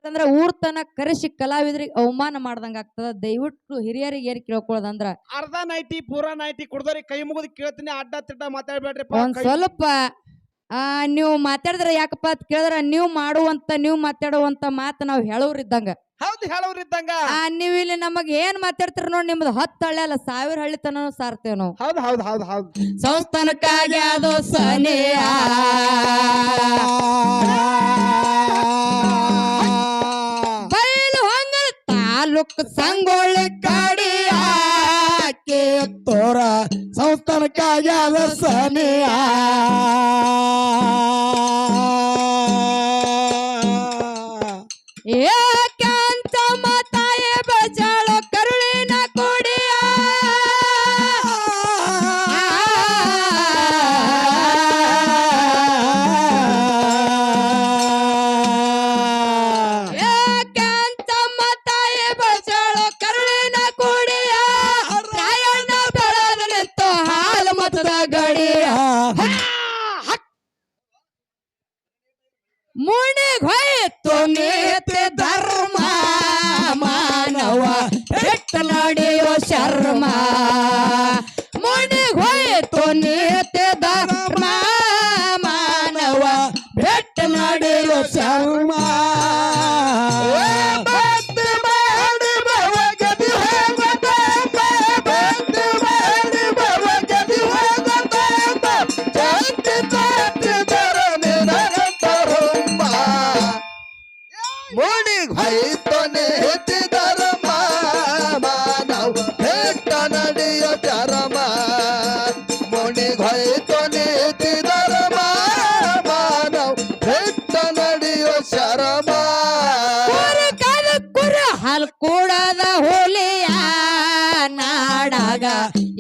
ಏನಾಗತ್ತಂದ್ರ ಊರ್ ತನ ಕರೆಸಿ ಕಲಾವಿದ್ರಿಗೆ ಅವಮಾನ ಮಾಡ್ದಂಗ ಆಗ್ತದ. ದಯವಿಟ್ಟು ಹಿರಿಯರಿಗೆ ಏನ್ ಕೇಳ್ಕೊಳ್ಳೋದಂದ್ರ ಅರ್ಧ ನೈಟಿ ಪೂರಾ ನೈಟಿ ಕುಡ್ದವ್ರಿ ಕೈ ಮುಗಿದು ಕೇಳ್ತೀನಿ, ಅಡ್ಡ ತಿಡ್ಡ ಮಾತಾಡ್ಬೇಡ್ರಿ. ಒಂದ್ ಸ್ವಲ್ಪ ನೀವು ಮಾತಾಡಿದ್ರ ಯಾಕಪ್ಪ ಅಂತ ಕೇಳಿದ್ರ ನೀವು ಮಾಡುವಂತ ನೀವು ಮಾತಾಡುವಂತ ಮಾತು ನಾವು ಹೇಳೋರಿದ್ದಂಗ. ಹೌದು, ಹೇಳೋರಿದ್ದಂಗ. ನೀವು ಇಲ್ಲಿ ನಮಗ್ ಏನ್ ಮಾತಾಡ್ತೀರ ನೋಡಿ, ನಿಮ್ದು 10 ಹಳ್ಳಿ ಅಲ್ಲ 1000 ಹಳ್ಳಿ ತನ ಸಾರ್ತೇವ್ ನಾವು. ಹೌದು ಹೌದು ಹೌದು ಹೌದು. ಸಂಸ್ಥಾನಕ್ಕಾಗಿ ಅದು ಸನಿಯ ಬಯಲು ಹಂಗ ತಾಲೂಕ್ ಸಂಗೊಳ್ಳಿ ಕಡಿಯ ತೋರ ಸಂಸ್ಥಾನಕ್ಕಾಗಿ ಅದು ಸನಿಯ ಏಕಾಂತ ಮಾತಾಯೇ ಬಚಾಳೋ ಕರುಳಿನ ಕೊಡಿಯ ಏಕಾಂತ ಮಾತಾಯೇ ಬಚಾಳೋ ಕರುಳಿನ ಕೊಡಿಯ ರಾಯಣ್ಣ ಬೆಳೆದು ನಿಂತು ಹಾಲು ಮತದ ಗಡಿಯ ಮುಣಿಗ್ ಹೋಯ್ತು ನೀತಿ ಧರ್ಮ ಮಾನವ ಬೆಟ್ಟ ನಡೆಯೋ ಶರ್ಮ. ಮುಣಿಗ್ ಹೋಯ್ತು ನೀತಿ ಧರ್ಮ ಮಾನವ ಬೆಟ್ಟ ನಡೆಯೋ ಶರ್ಮ. ಕೂಡದ ಹೋಲಿಯ ನಾಡಾಗ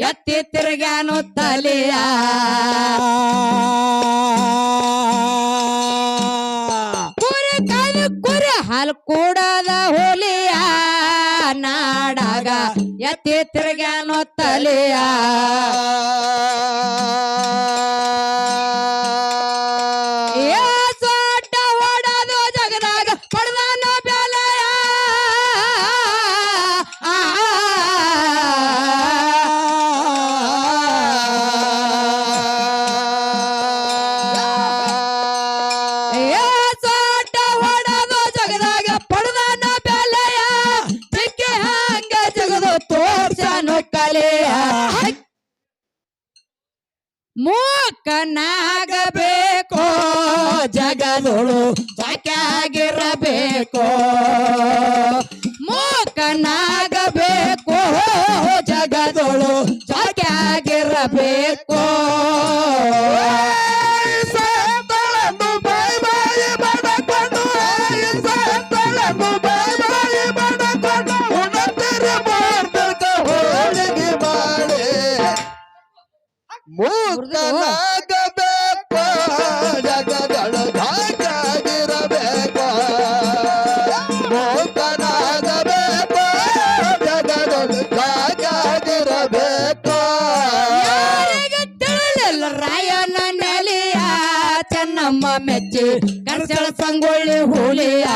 ಎತ್ತಿ ತಿರುಗಾನು ತಲೆಯ ಕುರಿ ಹಾಲು ಕೂಡದ ಹೋಲಿಯ ನಾಡಾಗ ಎತ್ತಿ ತಿರುಗಾನು ತಲೆಯ ಸೊಟ್ಟ ಓಡೋದು ಜಗದಾಗ ಪಡ್ದಾನು ಬೆಲೆಯ ಮೂಕನಾಗಬೇಕು ಜಗದೊಳು ಸಾಕಾಗಿರಬೇಕು. ಮೂಕನಾಗಬೇಕು ಜಗದೊಳು ಸಾಕಾಗಿರಬೇಕು. ಮೂಕನಾಗಬೇಕು ಜಗದೊಳು ಸಾಕಾಗಿರಬೇಕು. ಮೂಕನಾಗಬೇಕು ಜಗದೊಳು ಸಾಕಾಗಿರಬೇಕು. ತಿಳಿಲಿಲ್ಲ ರಾಯನ ನೆಲೆಯ ಚೆನ್ನಮ್ಮ ಮೆಚ್ಚಿ ಕರ್ಸಳ ಸಂಗೊಳ್ಳಿ ಹುಲಿಯ.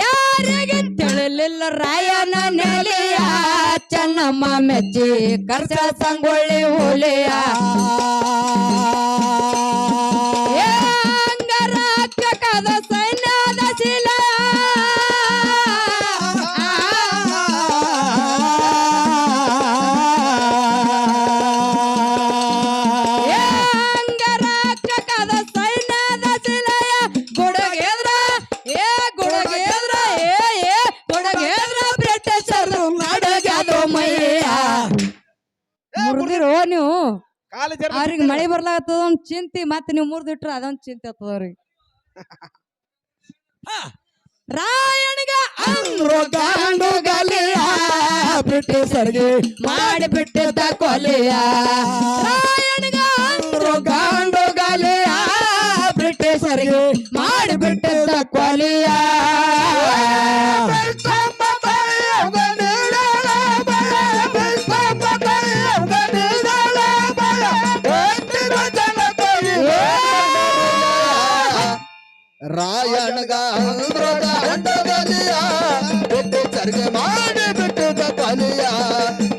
ಯಾರಿಗೆ ತಿಳಿಲಿಲ್ಲ ರಾಯನ ನೆಲೆಯ ಚೆನ್ನಮ್ಮ ಮೆಚ್ಚಿ ಕರ್ಸಳ ಸಂಗೊಳ್ಳಿ ಹುಲಿಯ. ಅಂಗರಾಕ್ಷಕದ ಸೈನ್ಯದ ಶಿಲೆಯ ಅಂಗರಾಕ್ಷಕದ ಸೈನ್ಯದ ಶಿಲೆಯ ಗುಡಗೇದ್ರ ಗುಡಗೇದ್ರ ಗುಡಗೇದ್ರ ಬ್ರಿಟಿಷರು ನಡಗದು ಮೈಯ. ಮುರಿದಿರೋ ನೀವು ಅವ್ರಿಗೆ ಮಳೆ ಬರ್ಲಾಗತ್ತದ ಒಂದ್ ಚಿಂತಿ, ಮತ್ತೆ ನೀವು ಮುರಿದಿಟ್ರ ಅದೊಂದ್ ಚಿಂತೆ ಆಗ್ತದ ಅವ್ರಿಗೆ. ರಾಯಣಿಗ ಅಂದ್ರು ಗಾಂಡು ಗಲಿಯ ಬ್ರಿಟಿಷರಿಗೆ ಮಾಡಿಬಿಟ್ಟಿದ್ದ ಕೊಲೆಯ. ರಾಯಣಿಗ ಅಂದ್ರು ಗಾಂಡು ಗಲಿಯ ಬ್ರಿಟಿಷರಿಗೆ ಮಾಡಿಬಿಟ್ಟಿದ್ದ ಕೊಲೆಯ. ರಾಯಣಗ ಅಂದ್ರದ ಹಂಡಗಲಿಯ ಬಿಟ್ಟು ಚರ್ಗೆ ಮಾಡಿ ಬಿಟ್ಟಿದ್ದ ಕೊಲಿಯ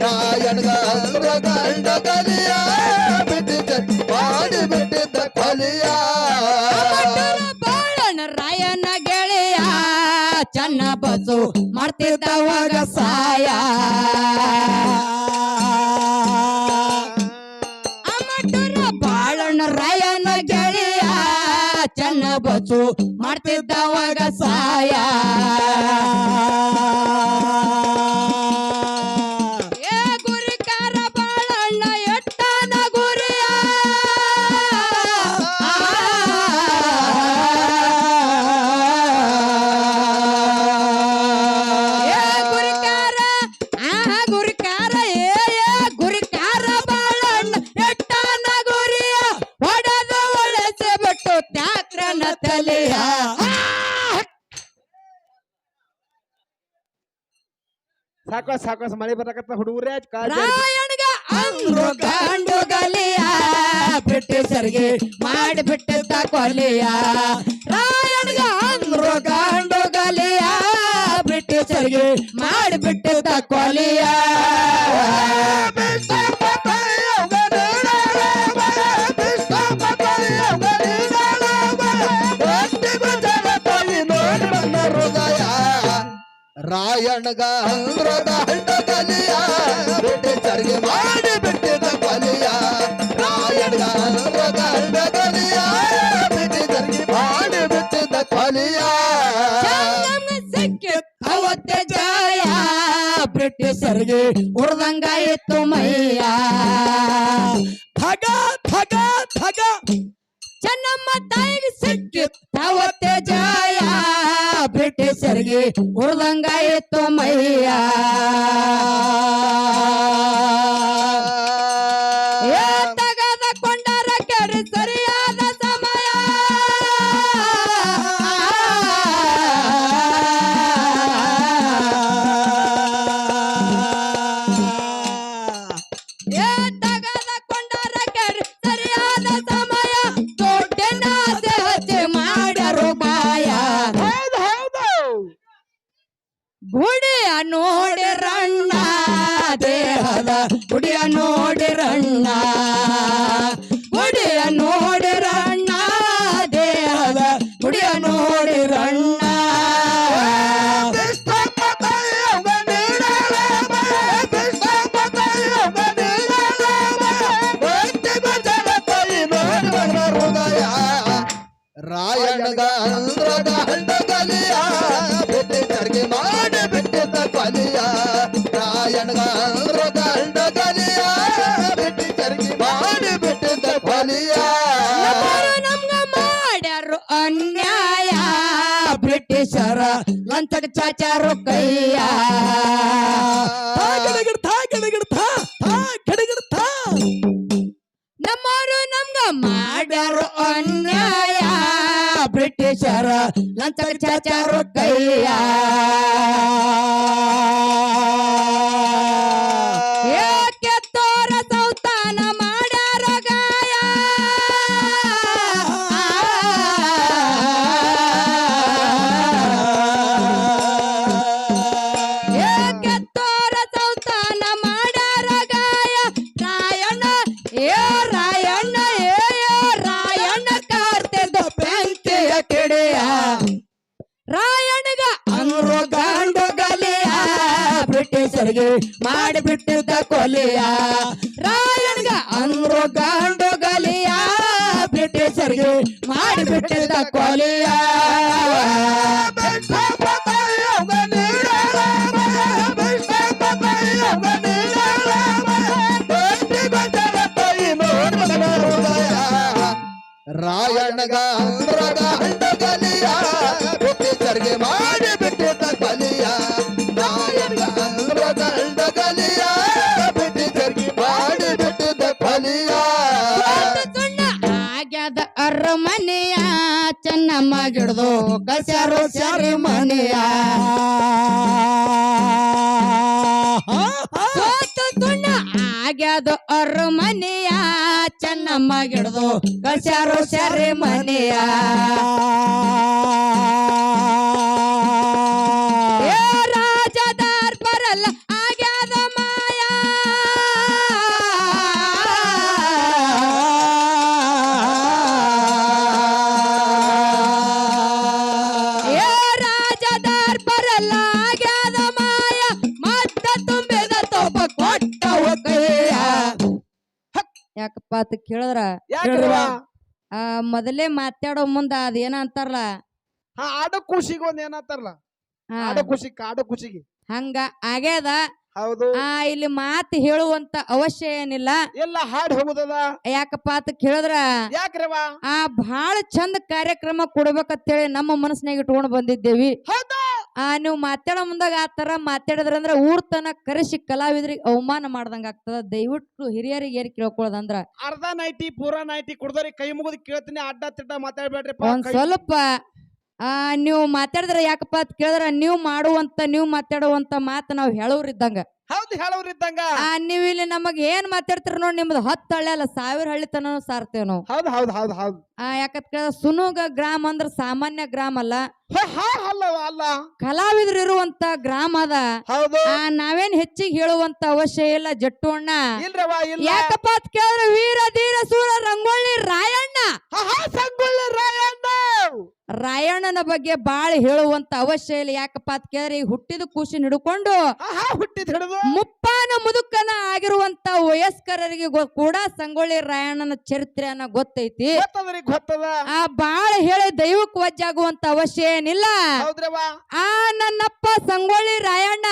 ರಾಯಣಗ ಅಂದ್ರದ ಹಂಡಗಲಿಯ ಬಿಟ್ಟು ಚರ್ಗೆ ಮಾಡಿ ಬಿಟ್ಟಿದ್ದ ಕೊಲಿಯ ಬಾಳನ ರಾಯನ ಗೆಳೆಯ ಚನ್ನ ಬಸು ಮಾಡ್ತಿದ್ದವಾಗ ಸಾಯ ಬಾಳನ ರಾಯನ ಗೆಳೆಯ ಚನ್ನ ಬಸು ಮಾಡ್ತಿದ್ದವಾಗ ಸಾಯ ಏ ಗುರಿಕಾರ ಬಾಳಣ್ಣ ಎಟ್ಟನ ಗುರಿಯ ಏ ಗುರಿಕಾರ ಗುರಿಕಾರ ಗುರಿಕಾರ ಬಾಳಣ್ಣ ಎಟ್ಟನ ಗುರಿಯ ಹೊಡೆದು ಒಳಸೆ ಬಿಟ್ಟು ತ್ಯಾಕ್ರನ ತಲೆಯ ಸಾಕು ಮಳೆ ಬರಕತ್ತ ಹುಡುಗರೇ ರಾಯಣ್ಗ ಅಂದ್ರು ಗಂಡು ಗಲಿಯ ಬ್ರಿಟಿಷರಿಗೆ ಮಾಡಿಬಿಟ್ಟಿದ್ದ ಕೊಲಿಯ ರಾಯಣ್ಗ ಅಂದ್ರು ಗಂಡು ಗಲಿಯ ಬ್ರಿಟಿಷರಿಗೆ ಮಾಡಿಬಿಟ್ಟಿದ್ದ ಕೊಲಿಯ ರಾಯಣಗ ಅಂದ್ರದ ಹಂಡಗಲಿಯ ಬ್ರಿಟಿಷರಿಗೆ ಮಾಡಿ ಬಿಟ್ಟಿದ್ದ ಕೊಲಿಯ ರಾಯಣಗ ಅಂದ್ರದ ಹಂಡಗಲಿಯ ಬ್ರಿಟಿಷರಿಗೆ ಮಾಡಿ ಬಿಟ್ಟಿದ್ದ ಕೊಲಿಯ ಅವತ್ತೆ ಜಯ ಬ್ರಿಟಿಷರಿಗೆ ಉರ್ದಂಗಾಯಿತು ಮೈಯ ಥಗ ಥಗ ಥಗ ಚೆನ್ನಮ್ಮ ತಾಯಿಗೆ ಸಿಕ್ಕಿತ್ತವತ್ತೆ ಜಯ ಬ್ರಿಟಿಷರಿಗೆ ಉರ್ದಂಗಾಯಿತು ಮೈಯ ಏ ತೆಗೆದುಕೊಂಡರ ಕೆರೆ ಸರಿಯಾದ ಸಮಯ ಏ ತೆಗೆದುಕೊಂಡರ ಕೆರೆ ಸರಿಯಾದ ಸಮಯ ದೊಡ್ಡನ ಹಚ್ಚಿ ಮಾಡ್ಯಾರು ಬಾಯ ಗುಡಿಯ ನೋಡಿರಣ್ಣ ದೇಹದ ಗುಡಿಯ ನೋಡಿರಣ್ಣ ಗುಡಿಯ ನೋಡಿರಣ್ಣ ದೇಹದ ಗುಡಿಯ ನೋಡಿರಣ್ಣ ರಾಯಣಗ ಅಂದ್ರದ ಹಂಡಗಲಿಯ ಬ್ರಿಟಿಷರಿಗೆ ಮಾಡಿ ಬಿಟ್ಟಿದ್ದ ಕೊಲಿಯ ರಾಯಣಗ ಅಂದ್ರದ ಹಂಡಗಲಿಯ ಬ್ರಿಟಿಷರಿಗೆ ಮಾಡಿ ಬಿಟ್ಟಿದ್ದ ಕೊಲಿಯ ನಮ್ಗ ಮಾಡ್ಯಾರು ಅನ್ಯಾಯ ಬ್ರಿಟಿಷರ ಲಂಚಕ ಚಾಚಾರು ಕೈಯ ನಮ್ಮವರು ನಮ್ಗ ಮಾಡ್ಯಾರು ಅನ್ಯಾಯ ಬ್ರಿಟಿಷರ ಲಂಚಕ ಚಾಚಾರು ಕೈಯ ಏಕೆ ತೋರ ಸೌತಾನ ಮಾಡ್ಯಾರ ಗಾಯ ಏಕೆ ತೋರ ಸೌತಾನ ಮಾಡ್ಯಾರ ಗಾಯ ರಾಯಣ್ಣ ರಾಯಣ್ಣ ರಾಯಣ್ಣ ಕಾರ್ತಿದ್ದ ಬೆಂಕಿಯ ಕಿಡಿಯ ರಾಯಣ್ಣಗ ಅಂದ್ರು ಗಂಡು ಗಲಿಯ ಬ್ರಿಟಿಷರಿಗೆ ಮಾಡಿಬಿಟ್ಟಿದ್ದ ಕೊಲಿಯ ರಾಯಣ್ಗ ಅಂದ್ರು ಗಂಡು ಗಲಿಯ ಬ್ರಿಟಿಷರಿಗೆ ಮಾಡಿಬಿಟ್ಟಿದ್ದ ಕೊಲಿಯ ರಾಯಣಗ ಅಂದ್ರದ ಹಂಡಗಲಿಯ ಬ್ರಿಟಿಷರಿಗೆ ಮಾಡಿ ಬಿಟ್ಟಿದ್ದ ಕೊಲಿಯ ರಾಯಣಗ ಅಂದ್ರದ ಹಂಡಗಲಿಯ ಬ್ರಿಟಿಷರಿಗೆ ಮಾಡಿ ಬಿಟ್ಟಿದ್ದ ಕೊಲಿಯ ಆಗ್ಯದ ಅರಮನೆಯ ಚೆನ್ನಮ್ಮ ಗಿಡ್ದು ಕಸ್ಯಾರು ಸ್ಯಾರಿ ಮನೆಯ ಸುಣ್ಣ ಆಗ್ಯದ ಅರಮನೆಯ ಚೆನ್ನಮ್ಮ ಗಿಡ್ದು ಕಸ್ಯಾರು ಸ್ಯಾರಿ ಮನೆಯ ಅಂತ ಕೇಳಿದ್ರ ಯಾಕ್ರವ ಮೊದಲೇ ಮಾತಾಡೋ ಮುಂದ ಅದೇನ ಅಂತಾರಲ್ಲ ಹಾ ಆಡೋ ಖುಷಿಗೆ ಒಂದ್ ಏನಂತಾರಲ್ಲ ಹಾ, ಆಡೋ ಖುಷಿಗೆ ಹಂಗ ಆಗ್ಯದ. ಹೌದು ಇಲ್ಲಿ ಮಾತು ಹೇಳುವಂತ ಅವಶ್ಯ ಏನಿಲ್ಲ. ಎಲ್ಲ ಹಾಡ್ ಹೋಗುದದ ಯಾಕಪ್ಪ ಅಂತ ಕೇಳಿದ್ರ ಯಾಕ್ರವ ಬಹಳ ಚಂದ ಕಾರ್ಯಕ್ರಮ ಕೊಡ್ಬೇಕಂತೇಳಿ ನಮ್ಮ ಮನಸ್ಸಿನಾಗ ಇಟ್ಕೊಂಡು ಬಂದಿದ್ದೇವಿ. ಹೌದಾ ನೀವು ಮಾತಾಡೋ ಮುಂದಾಗ ಆ ತರ ಮಾತಾಡಿದ್ರಂದ್ರ ಊರ್ ತನ ಕರೆಸಿ ಕಲಾವಿದ್ರಿಗೆ ಅವಮಾನ ಮಾಡ್ದಂಗ ಆಗ್ತದ. ದಯವಿಟ್ಟು ಹಿರಿಯರಿಗೆ ಏನ್ ಕೇಳ್ಕೊಳ್ಳೋದಂದ್ರ ಅರ್ಧ ನೈಟಿ ಪೂರಾ ನೈಟಿ ಕುಡ್ದರಿ ಕೈ ಮುಗಿದು ಕೇಳ್ತೀನಿ ಅಡ್ಡ ತಿಡ್ಡ ಮಾತಾಡ್ಬೇಡ್ರಿ ಒಂದ್ ಸ್ವಲ್ಪ ನೀವು ಮಾತಾಡಿದ್ರ ಯಾಕಪ್ಪ ಅಂತ ಕೇಳಿದ್ರ ನೀವು ಮಾತಾಡುವಂತ ಮಾತು ನಾವು ಹೇಳೋರಿದ್ದಂಗ. ಹೌದು ಹೇಳೋರಿದ್ದಂಗ ನೀವ್ ಇಲ್ಲಿ ನಮಗ್ ಏನ್ ಮಾತಾಡ್ತೀರ ನೋಡಿ ನಿಮ್ದು 10 ಹಳ್ಳಿ ಅಲ್ಲ 1000 ಹಳ್ಳಿ ತನ ಸಾರ್ತೇವ್ ನಾವು. ಹೌದು ಹೌದು ಹೌದು ಹೌದು ಯಾಕಂತ ಕೇಳಿದ್ರ ಸುನುಗ ಗ್ರಾಮ ಅಂದ್ರ ಸಾಮಾನ್ಯ ಗ್ರಾಮ ಅಲ್ಲ, ಅಲ್ಲ ಕಲಾವಿದ್ರು ಇರುವಂತ ಗ್ರಾಮ ಅದ. ಹೌದು ನಾವೇನ್ ಹೆಚ್ಚಿಗೆ ಹೇಳುವಂತ ಅವಶ್ಯ ಇಲ್ಲ ಜಟ್ಟು ಅಣ್ಣ. ಇಲ್ರವ ಇಲ್ಲ ಯಾಕಪ್ಪ ಅಂತ ಕೇಳಿದ್ರೆ ವೀರ ಧೀರ ಸೂರ ರಂಗೋಳಿ ರಾಯಣ್ಣ ಸಂಗೊಳ್ಳಿ ರಾಯಣ್ಣ ರಾಯಣ್ಣನ ಬಗ್ಗೆ ಬಾಳ ಹೇಳುವಂತ ಅವಶ್ಯ ಇಲ್ಲ. ಯಾಕಪ್ಪ ಅಂತ ಕೇಳಿದ್ರೆ ಈಗ ಹುಟ್ಟಿದ ಖುಷಿ ಹಿಡ್ಕೊಂಡು ಹುಟ್ಟಿದ ಹಿಡಿದು ಮುಪ್ಪಾನ ಮುದುಕನ ಆಗಿರುವಂತ ವಯಸ್ಕರಿಗೆ ಕೂಡ ಸಂಗೊಳ್ಳಿ ರಾಯಣ್ಣನ ಚರಿತ್ರೆಯನ್ನ ಗೊತ್ತೈತಿ. ಗೊತ್ತದ ಬಾಳ ಹೇಳಿ ದೈವಕ್ಕೆ ವಜ್ಜಾಗುವಂತ ಅವಶ್ಯ ಏನಿಲ್ಲ. ಹೌದ್ರವ ನನ್ನಪ್ಪ ಸಂಗೊಳ್ಳಿ ರಾಯಣ್ಣ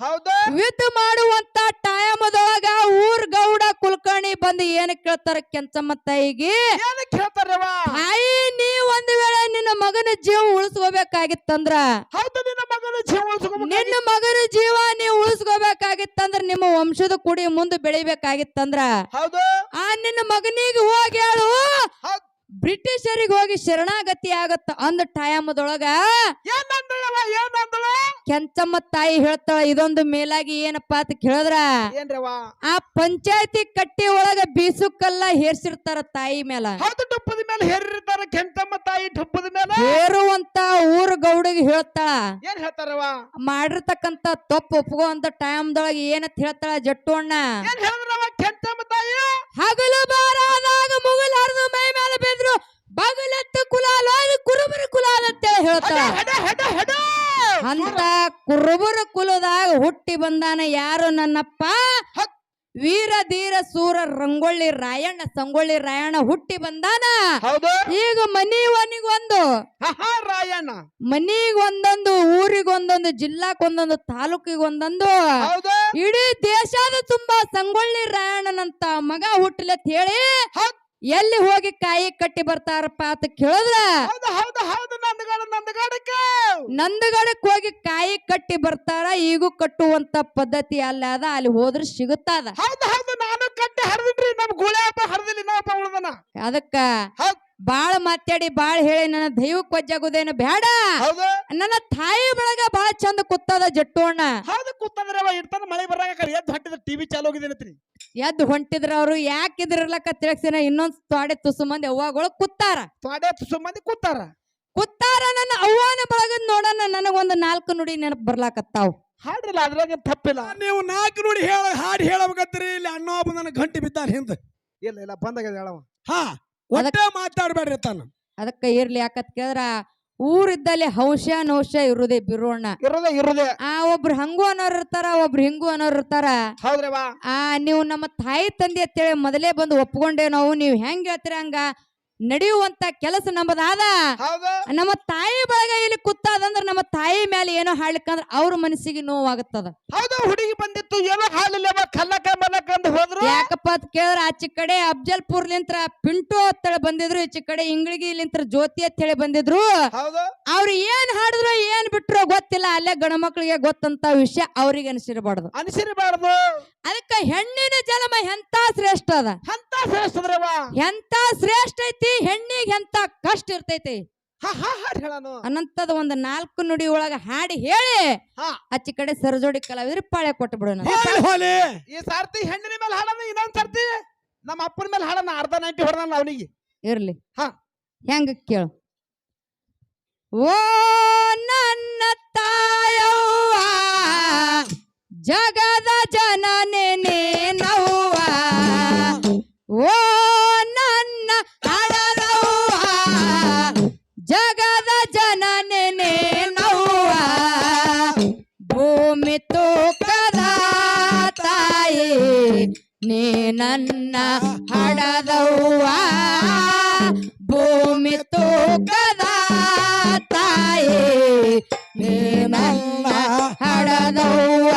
ಹೌದು ಯುದ್ಧ ಮಾಡುವಂತ ಟೈಮದೊಳಗ ಊರ್ ಗೌಡ ಕುಲಕರ್ಣಿ ಬಂದು ಏನ್ ಕೇಳ್ತಾರ ಕೆಂಚಮ್ಮ ತಾಯಿಗೆ, ಕೇಳ್ತಾರವ ತಾಯಿ ನೀ ಒಂದ್ ವೇಳೆ ನಿನ್ನ ಮಗನ ಜೀವ ಉಳಿಸ್ಕೋಬೇಕಾಗಿತ್ತಂದ್ರ ಹೌದು ನಿನ್ನ ಮಗನ ಜೀವ ನೀವು ಉಳಿಸ್ಕೋಬೇಕಾಗಿತ್ತಂದ್ರ ನಿಮ್ಮ ವಂಶದ ಕುಡಿ ಮುಂದೆ ಬೆಳಿಬೇಕಾಗಿತ್ತಂದ್ರ ಹೌದು ನಿನ್ನ ಮಗನಿಗೆ ಹೋಗಿ ಹೇಳು ಬ್ರಿಟಿಷರಿಗೆ ಹೋಗಿ ಶರಣಾಗತಿ ಆಗತ್ತ ಅಂದ ಟೈಮದೊಳಗ ಕೆಂಚಮ್ಮ ತಾಯಿ ಹೇಳ್ತಾಳ ಇದೊಂದು ಮೇಲಾಗಿ ಏನಪ್ಪಾ ಅಂತ ಕೇಳಿದ್ರ ಆ ಪಂಚಾಯತಿ ಕಟ್ಟಿ ಒಳಗ ಬೀಸುಕಲ್ಲ ಹೇರ್ಸಿರ್ತಾರ ತಾಯಿ ಮೇಲ. ಟುಪ್ಪದ ಮೇಲೆ ಹೇರಿರ್ತಾರ ಕೆಂಚಮ್ಮ ತಾಯಿ ಟುಪ್ಪದ ಮೇಲೆ ಹೇರುವಂತ ಊರ್ ಗೌಡಿಗೆ ಹೇಳ್ತಾಳ ಏನ್ ಹೇಳ್ತಾರವ ಮಾಡಿರ್ತಕ್ಕಂತ ತಪ್ಪು ಒಪ್ಕೋ ಅಂತ ಟೈಮ್ದೊಳಗ ಏನಂತ ಹೇಳ್ತಾಳ ಜಟ್ಟು ಅಣ್ಣ ಕೆಂಚಮ್ಮ ತಾಯಿ ಹಗಲು ಬಾರಾದಾಗ ಮುಗಲಾರ್ದು ಮೈ ಮೇಲೆ ಬಿದ್ರು ಬಗಲತ್ತು ಕುಲಾಲ ಕುರುಬರ ಕುಲಾಲ ಅಂತೇಳಿ ಹೇಳ್ತಾಳ. ಅಂತ ಕುರುಬರ ಕುಲದಾಗ ಹುಟ್ಟಿ ಬಂದಾನ ಯಾರು ನನ್ನಪ್ಪ ವೀರ ಧೀರ ಸೂರ ರಂಗೊಳ್ಳಿ ರಾಯಣ್ಣ ಸಂಗೊಳ್ಳಿ ರಾಯಣ್ಣ ಹುಟ್ಟಿ ಬಂದಾನ. ಈಗ ಮನಿಗೊಂದು ರಾಯಣ್ಣ ಮನಿಗೊಂದೊಂದು ಊರಿಗೊಂದೊಂದು ಜಿಲ್ಲಾಕ್ಕೊಂದೊಂದು ತಾಲೂಕಿಗೊಂದೊಂದು ಇಡೀ ದೇಶದ ತುಂಬಾ ಸಂಗೊಳ್ಳಿ ರಾಯಣ್ಣನಂತ ಮಗ ಹುಟ್ಟಲತ್ ಹೇಳಿ ಎಲ್ಲಿ ಹೋಗಿ ಕಾಯಿ ಕಟ್ಟಿ ಬರ್ತಾರಪ್ಪ ಅಂತ ಕೇಳಿದ್ರ ನಂದಗಡಕ್ಕೆ ಹೋಗಿ ಕಾಯಿ ಕಟ್ಟಿ ಬರ್ತಾರ. ಈಗೂ ಕಟ್ಟುವಂತ ಪದ್ಧತಿ ಅಲ್ಲ ಅದ, ಅಲ್ಲಿ ಹೋದ್ರೆ ಸಿಗುತ್ತದ. ಅದಕ್ಕ ಬಾಳ ಮಾತಾಡಿ ಬಾಳ ಹೇಳಿ ನನ್ನ ದೈವಕ್ಕೆ ವಜ್ಜಾಗುದೇನು ಬೇಡ. ನನ್ನ ತಾಯಿ ಬೆಳಗ ಬಾಳ ಚಂದ ಕೂತದ ಜಟ್ಟು ಅಣ್ಣ. ಮಳೆ ಬರಾಕ ಎದ್ದು ಟಿವಿ ಚಾಲು ಹೋಗಿದ್ದೇನತ್ರಿ ಎದ್ದು ಹೊಂಟಿದ್ರ ಅವ್ರು ಯಾಕಿದ್ರಲಕ್ಕ ತಿಳಕ್ಸಿನ ಇನ್ನೊಂದ್ ತೊಡೆ ತುಸು ಮಂದಿ ಅವ್ವಗಳು ಕೂತಾರ. ನನ್ನ ಅವ್ವಾನ ಬಳಗದ್ ನೋಡೋಣ ನನಗೊಂದು 4 ನುಡಿ ನೆನಪು ಬರ್ಲಾಕತ್ತಾವ್. ಹಾಡ್ರಿಲ್ಲ ಅದ್ರಾಗ ತಪ್ಪಿಲ್ಲ. ನೀವು 4 ನುಡಿ ಹಾಡು ಹೇಳಬೇಕತ್ರಿ. ಇಲ್ಲಿ ಅಣ್ಣ ಒಬ್ಬ ನನ್ನ ಗಂಟೆ ಬಿದ್ದಾರ ಹಿಂದ. ಇಲ್ಲ ಬಂದಾಗ ಹೇಳವ ಒಟ್ಟೆ ಮಾತಾಡ್ಬೇಡ್ರಿ ತಾನ. ಅದಕ್ಕ ಇರ್ಲಿ ಯಾಕತ್ ಕೇಳಿದ್ರ ಊರಿದ್ದಲ್ಲಿ ಹೌಶ ನೌಶ ಇರುದೇ ಬಿರೋಣ ಇರುದೇ ಒಬ್ರು ಹಂಗು ಅನ್ನೋರು ಇರ್ತಾರ, ಒಬ್ರು ಹಿಂಗು ಅನ್ನೋರು ಇರ್ತಾರ. ನೀವು ನಮ್ಮ ತಾಯಿ ತಂದೆ ಅಂತೇಳಿ ಮೊದಲೇ ಬಂದು ಒಪ್ಕೊಂಡೇವ್ ನಾವು. ನೀವು ಹೆಂಗ್ ಹೇಳ್ತೀರ ಹಂಗ ನಡೆಯುವಂತ ಕೆಲಸ ನಮ್ಮದಾದ. ನಮ್ಮ ತಾಯಿ ಬಳಗ ಇಲ್ಲಿ ಕೂತಾದಂದ್ರ ನಮ್ಮ ತಾಯಿ ಮೇಲೆ ಏನೋ ಹಾಡ್ಲಿಕ್ಕಂದ್ರ ಅವ್ರ ಮನಸ್ಸಿಗೆ ನೋವಾಗುತ್ತದ. ಹುಡುಗಿ ಬಂದಿತ್ತು ಏನೋ ಹಾಲಿಲ್ಲ ಹೋದ್ರು. ಯಾಕಪ್ಪ ಅಂತ ಕೇಳಿದ್ರ ಆಚೆ ಕಡೆ ಅಫ್ಜಲ್ಪುರ್ಲಿಂತ್ರ ಪಿಂಟು ಅಂತೇಳಿ ಬಂದಿದ್ರು, ಈಚೆ ಕಡೆ ಇಂಗ್ಳಿಗಿಲಿಂತ್ರ ಜ್ಯೋತಿ ಅಂತ ಹೇಳಿ ಬಂದಿದ್ರು. ಅವ್ರು ಏನ್ ಹಾಡಿದ್ರು ಏನ್ ಬಿಟ್ರು ಗೊತ್ತಿಲ್ಲ. ಅಲ್ಲೇ ಗಣಮಕ್ಳಿಗೆ ಗೊತ್ತಂತ ವಿಷಯ ಅವ್ರಿಗೆ ಅನಿಸಿರಬಾರ್ದು. ಅದಕ್ಕ ಹೆಣ್ಣಿನ ಜನ್ಮ ಎಂತ ಶ್ರೇಷ್ಠ ಅದ, ಎಂತ ಶ್ರೇಷ್ಠ ಐತಿ. ಹೆಣ್ಣಿಗೆ ಎಂತ ಕಷ್ಟ ಇರ್ತೈತಿ ಅನ್ನಂತದ ಒಂದು 4 ನುಡಿ ಒಳಗ ಹಾಡಿ ಹೇಳಿ ಆಚೆ ಕಡೆ ಸರಜೋಡಿ ಕಲಾವಿದ್ರಿ ಪಾಳೆ ಕೊಟ್ಟು ಬಿಡೋಣ. ಈ ಸಾರ್ತಿ ಹೆಣ್ಣಿನ ಮೇಲೆ ಹಾಡೋಣ, ಇನ್ನೊಂದ್ ಸರ್ತಿ ನಮ್ಮ ಅಪ್ಪನ ಮೇಲೆ ಹಾಡೋಣ. ಅರ್ಧ ನೈಟಿ ಹೊಡೆದ ಅವನಿಗೆ ಇರ್ಲಿ. ಹೆಂಗ ಕೇಳು. ಓ ನನ್ನ ತಾಯವ್ವ ಜಗದ ಜನನೇ ನೀನವ್ವ, ಓ ನನ್ನ ಹಡದವ್ವ ಜಗದ ಜನನೇ ನೀನವ್ವ, ಭೂಮಿ ತೂಕದ ತಾಯಿ ನೀ ನನ್ನ ಹಡದವ್ವ. ತೂಕದ ತಾಯಿ ನೀ ನನ್ನ ಹಡದವ್ವ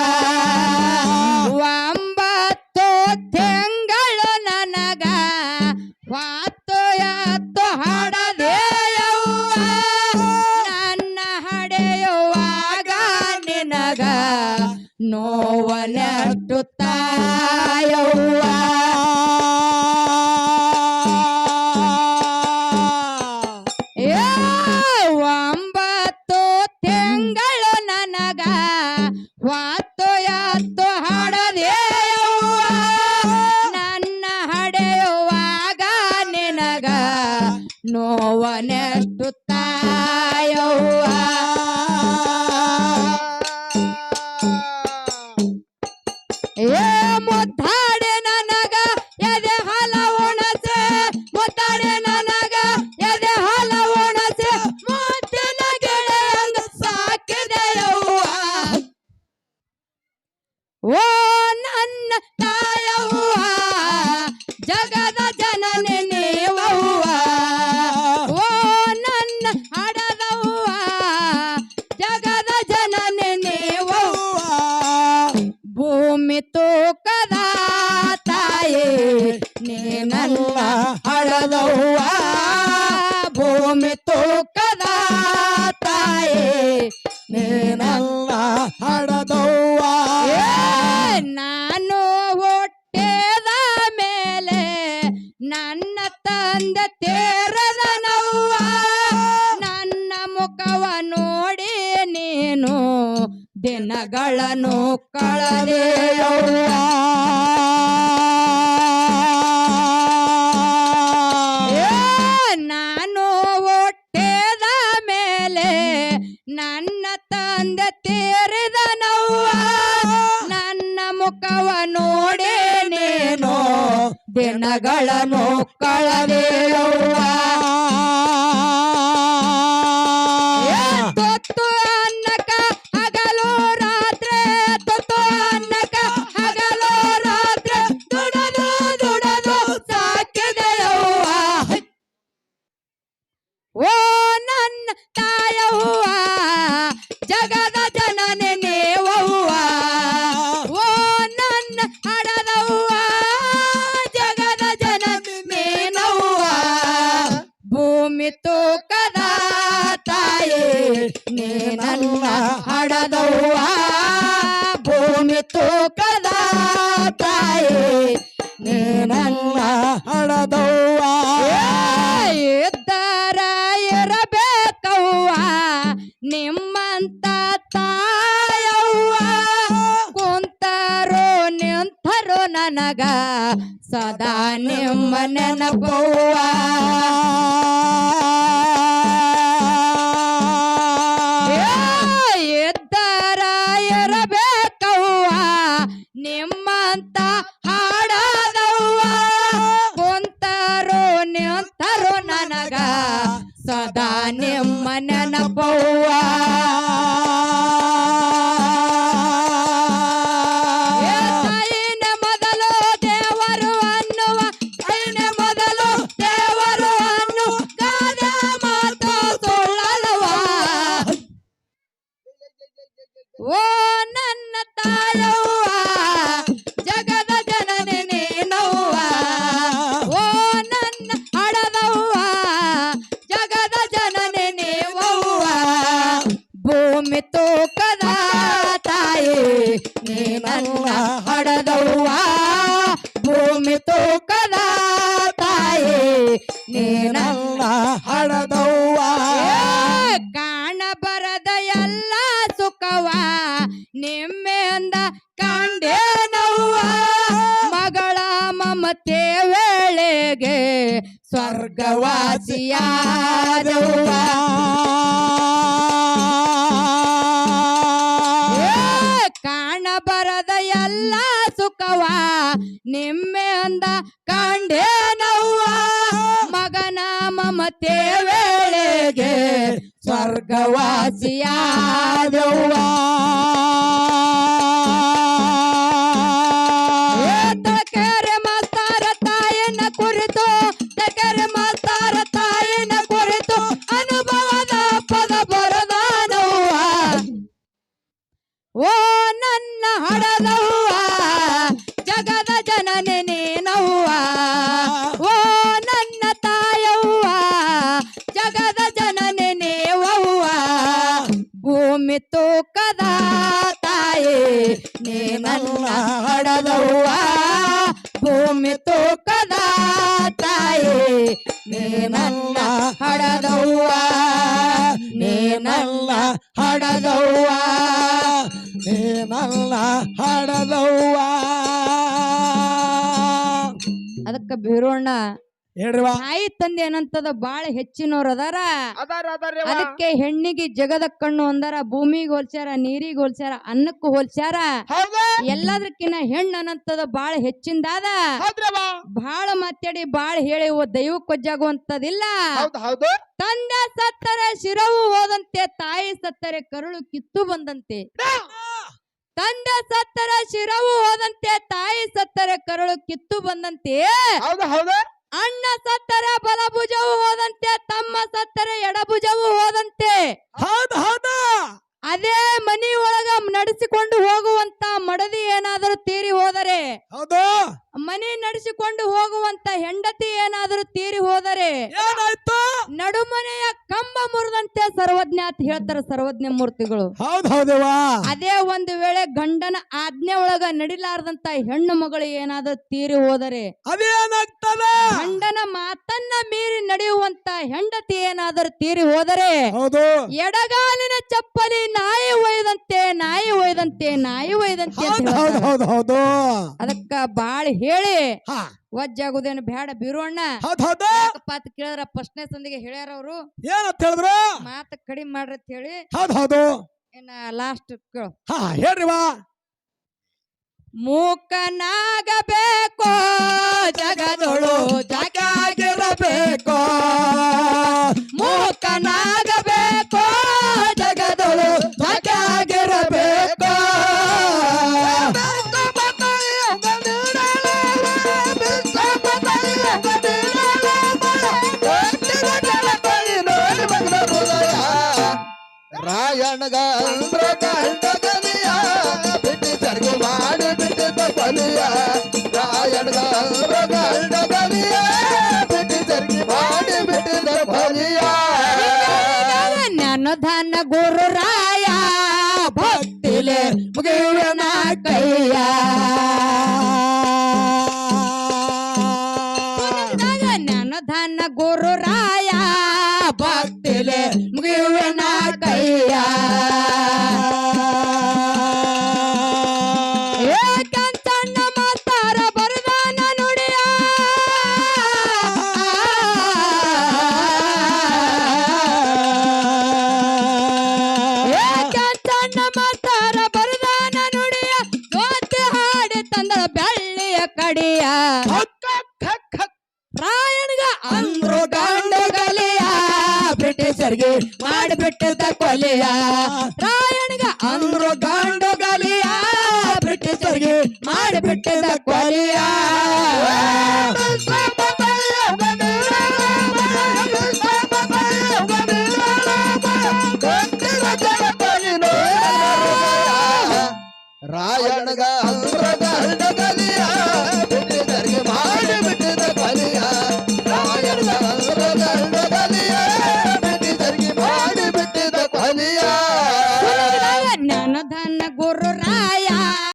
9 ತಿಂಗಳು ನನಗ ಹೊತ್ತು ಎತ್ತು ಹಡದೆಯವ್ವ ನನ್ನ ಹಡೆಯುವಾಗ ನಿನಗ ನೋವನೆಟ್ಟು ತಾಯವ್ವ ಏ 9 ತಿಂಗಳು ನನಗ ಹೊತ್ತು ಎತ್ತು ಹಡದೆಯವ್ವ ನನ್ನ ಹಡೆಯುವಾಗ ನಿನಗ ನೋವನೆಷ್ಟು ತಾಯವ್ವ ಏ ಮುದ್ದಾಡೆ ನನಗ ಎದೆ ಹಾಲ ಉಣಸೆ ಮುದ್ದಾಡೆ ನನಗ ಎದೆ ಹಾಲ ಉಣಸೆ ಮುದ್ದಿನ ಗೆಳೆಯಂಗ ಸಾಕಿದೆಯವ್ವ ಓ ನನ್ನ ತಾಯವ್ವ ಜಗದ ಜನನಿ ನೀವವ್ವ ಓ ನನ್ನ ಹಡದವ್ವ ಜಗದ ಜನನಿ ನೀವವ್ವ ಭೂಮಿ ತೂಕದ ತಾಯಿ ನೀ ನನ್ನ ಹಡದವ್ವ ಭೂಮಿ ತೂಕದ ತಾಯಿ ನೀ ನನ್ನ ಹಡದವ್ವ ನಾನು ಹುಟ್ಟಿದ ಮೇಲೆ ನನ್ನ ತಂದೆ ತೇರದ ನವ್ವ ನನ್ನ ಮುಖವ ನೋಡಿ ನೀನು ದಿನಗಳನ್ನು ಕಳೆದೆಯವ್ವ ನಾನು ಹುಟ್ಟಿದ ಮೇಲೆ ನನ್ನ ತಂದೆ ತೇರಿದ ನವ್ವ ನನ್ನ ಮುಖವ ನೋಡಿ ನೀನು ದಿನಗಳನ್ನು ಕಳೆದೆಯವ್ವ ತೊತ್ತು ಅನ್ನಕ ಹಗಲು ರಾತ್ರಿ ತೊತ್ತು ಅನ್ನಕ ಹಗಲು ರಾತ್ರಿ ದುಡದು ದುಡದು ಸಾಕಿದೆಯವ್ವ ಓ ನನ್ನ ತಾಯವ್ವ ಜಗದ ಜನನಿ ನೀವವ್ವ ಓ ನನ್ನ ಹಡದವ್ವ ಜಗದ ಜನನಿ ನೀನವ್ವ ಭೂಮಿ ತೂಕದ ತಾಯಿ ನೀ ನನ್ನ ಹಡದವ್ವ ಭೂಮಿ ತೂಕದ ತಾಯಿ ನೀ ನನ್ನ ಹಡದವ್ವ ಇದ್ದರ ಇರಬೇಕವ್ವ ನಿಮ್ಮಂತ ತಾಯವ್ವ ಕುಂತರು ನಿಂತರು ನನಗ ಸದಾ ನಿಮ್ಮ ನೆನಪವ್ವ ಇದ್ದರ ಇರಬೇಕವ್ವ ನಿಮ್ಮಂತ ಹಾಡದವ್ವ ಕುಂತರು ನಿಂತರು ನನಗ ಸದಾ ನಿಮ್ಮ ನೆನಪವ್ವ ತಾಯಿನ ಮೊದಲು ದೇವರು ಅನ್ನುವ ತಾಯಿನ ಮೊದಲು ದೇವರು ಅನ್ನು ಗಾದೆ ಮಾತು ಸುಳ್ಳಲ್ವ ಓ ನನ್ನ ತಾಯವ್ವ ಜಗದ ಜನನಿ ನೀನವ್ವ ಓ ನನ್ನ ಹಡದವ್ವ ಜಗದ ಜನನಿ ನೀವವ್ವ ಭೂಮಿ ತೂಕದ ತಾಯಿ ನೀ ನನ್ನ ಹಡದವ್ವ ಭೂಮಿ ತೂಕದ ತಾಯಿ ನೀ ನನ್ನ ಹಡದವ್ವ ಕಾಣ ಬರದ ಎಲ್ಲ ಸುಖವ ನಿಮ್ಮೆಂದ ಕಾಂಡೇನವ್ವ ಮಗಳ ಮಮತೆ ವೇಳೆಗೆ ಸ್ವರ್ಗವಾಸಿಯಾದವ್ವ ಕಾಣ ಬರದ ಎಲ್ಲ ಸುಖವ ನಿಮ್ಮೆಂದ ಕಾಂಡೇನವ್ವ ಮಗನ ಮಮತೆ ವೇಳೆಗೆ ಸ್ವರ್ಗವಾಸಿಯಾದವ್ವ ತಕರೆ ಮಾಸ್ತಾರ ತಾಯಿನ ಕುರಿತು ತಕರೆ ಮಾಸ್ತಾರ ತಾಯಿನ ಕುರಿತು ಹಡದವ್ವ ಭೂಮಿ ತೂಕದ ತಾಯಿ ನೀನಲ್ಲ ಹಡದವ್ವ ನೀನಲ್ಲ ಹಡದವ್ವ ನೀನಲ್ಲ ಹಡದವ್ವ. ಅದಕ್ಕ ಬೀರೋಣ ಹೇಳ್ರಿವ. ತಾಯಿ ತಂದೆ ಏನಂತದ ಬಾಳ ಹೆಚ್ಚಿನವ್ರ ಅದಾರ. ಅದಾರ್ರಿ ಅದಕ್ಕೆ ಹೆಣ್ಣಿಗೆ ಜಗದ ಕಣ್ಣು ಅಂದಾರ. ಭೂಮಿಗೆ ಹೋಲ್ಸ್ಯಾರ, ನೀರಿಗೆ ಹೋಲ್ಸ್ಯಾರ, ಅನ್ನಕ್ಕೂ ಹೋಲ್ಸ್ಯಾರ. ಹೌದಾ ಎಲ್ಲದಕ್ಕಿನ್ನ ಹೆಣ್ಣು ಅನ್ನಂತದ ಬಾಳ ಹೆಚ್ಚಿಂದಾದ. ಹೌದ್ರವ ಬಾಳ ಮಾತಾಡಿ ಬಾಳ ಹೇಳಿ ದೈವಕ್ಕೊಜ್ಜಾಗುವಂತದಿಲ್ಲ. ಹೌದು ತಂದೆ ಸತ್ತರೆ ಶಿರವು ಹೋದಂತೆ, ತಾಯಿ ಸತ್ತರೆ ಕರುಳು ಕಿತ್ತು ಬಂದಂತೆ. ತಂದೆ ಸತ್ತರೆ ಶಿರವು ಹೋದಂತೆ, ತಾಯಿ ಸತ್ತರೆ ಕರುಳು ಕಿತ್ತು ಬಂದಂತೆ. ಹೌದು ಅಣ್ಣ ಸತ್ತರೆ ಬಲಭುಜವು ಹೋದಂತೆ, ತಮ್ಮ ಸತ್ತರೆ ಎಡಭುಜವು ಹೋದಂತೆ. ಹೌದು ಅದೇ ಮನಿ ಒಳಗ ನಡೆಸಿಕೊಂಡು ಹೋಗುವಂತ ಮಡದಿ ಏನಾದರೂ ತೀರಿ ಹೋದರೆ, ಹೌದು ಮನಿ ನಡೆಸಿಕೊಂಡು ಹೋಗುವಂತ ಹೆಂಡತಿ ಏನಾದರೂ ತೀರಿ ಹೋದರೆ ಏನಾಯ್ತು? ನಡುಮನೆಯ ಕಂಬ ಮುರಿದಂತೆ ಸರ್ವಜ್ಞ ಅಂತ ಹೇಳ್ತಾರೆ ಸರ್ವಜ್ಞ ಮೂರ್ತಿಗಳು. ಹೌದವ್ವ. ಅದೇ ಒಂದು ವೇಳೆ ಗಂಡನ ಆಜ್ಞೆ ಒಳಗ ನಡಿಲಾರ್ದಂತ ಹೆಣ್ಣು ಮಗಳು ಏನಾದರೂ ತೀರಿ ಹೋದರೆ, ಅದೇನಾಗ್ತದ? ಗಂಡನ ಮಾತನ್ನ ಮೀರಿ ನಡೆಯುವಂತ ಹೆಂಡತಿ ಏನಾದರೂ ತೀರಿ ಹೋದರೆ, ಹೌದು ಎಡಗಾಲಿನ ಚಪ್ಪಲಿ ನಾಯಿ ಒಯ್ದಂತೆ, ನಾಯಿ ಒಯ್ದಂತೆ, ನಾಯಿ ಒಯ್ದಂತೆ ಅಂತ ಹೌದು ಹೇಳ್ತಾರೆ. ಹೌದು ಹೌದು. ಅದಕ್ಕ ಬಾಳ ಹೇಳಿ ಹಾ ವಜ್ಜಾಗುದೇನು ಬೇಡ ಬೀರೋಣ್ಣ. ಹೌದು ಹೌದು. ಯಾಕಪ್ಪ ಅಂತ ಕೇಳಿದ್ರ ಫಸ್ಟ್ನೇ ಸಂದಿಗೆ ಹೇಳ್ಯಾರ ಅವರು, ಏನಂತ ಹೇಳಿದ್ರು? ಮಾತ ಕಡಿಮೆ ಮಾಡ್ರಿ ಅಂತ ಹೇಳಿ. ಹೌದು ಹೌದು. ಇನ್ನ ಲಾಸ್ಟ್ ಕೇಳು. ಹಾ ಹೇಳ್ರಿವ. ಮೂಕನಾಗಬೇಕೋ ಜಗದೊಳು ಜಾಗಿರಬೇಕು, ಮೂಕನಾಗಬೇಕೋ ಜಗದೊಳು ಜಾಗಿರಬೇಕು. ರಾಯಣಗ ಗಂಡಗಲಿಯ ಬಿಟ್ಟು ಚರ್ಗಿ ಮಾಡಿ ಬಿಟ್ಟಿದ್ದ ಕೊಲಿಯ. ರಾಯಣಗ ಗಂಡಗಲಿಯ ಬಿಟ್ಟು ಚರ್ಗಿ ಮಾಡಿ ಬಿಟ್ಟಿದ್ದ ಕೊಲಿಯ. ನನ್ನ ಧನ ಗುರು ರಾಯ ಭಕ್ತಿಲೆ ಮುಗಿಯುವನ ಕೈಯ. ನನ್ನ ಧನ ಗುರು ರಾಯ ಭಕ್ತಿಲೆ ಮುಗಿಯುವನ ಕೈಯ. ಏಕಂತಣ್ಣ ಮಾತಾರ ಬರದಾನ ನುಡಿಯ. ಏಕಂತಣ್ಣ ಮಾತಾರ ಬರದಾನ ನುಡಿಯ. ಜ್ಯೋತಿ ಹಾಡಿ ತಂದ ಬೆಳ್ಳಿಯ ಕಡಿಯ. ರಾಯಣ್ಗ ಅಂದ್ರು ಗಂಡುಗಲಿಯ ಬ್ರಿಟಿಷರ್ಗೆ ಮಾಡಿಬಿಟ್ಟಿದ್ದ ಕೊಲೆಯ. ರಾಯಣ್ಗ ಅಂದ್ರು ಗಂಡುಗಲಿಯ ಬ್ರಿಟಿಷರ್ಗೆ ಮಾಡಿಬಿಟ್ಟಿದ್ದ ಕೊಲೆಯ. ರಾಯಣಗ ಗಂಡಗಲಿಯ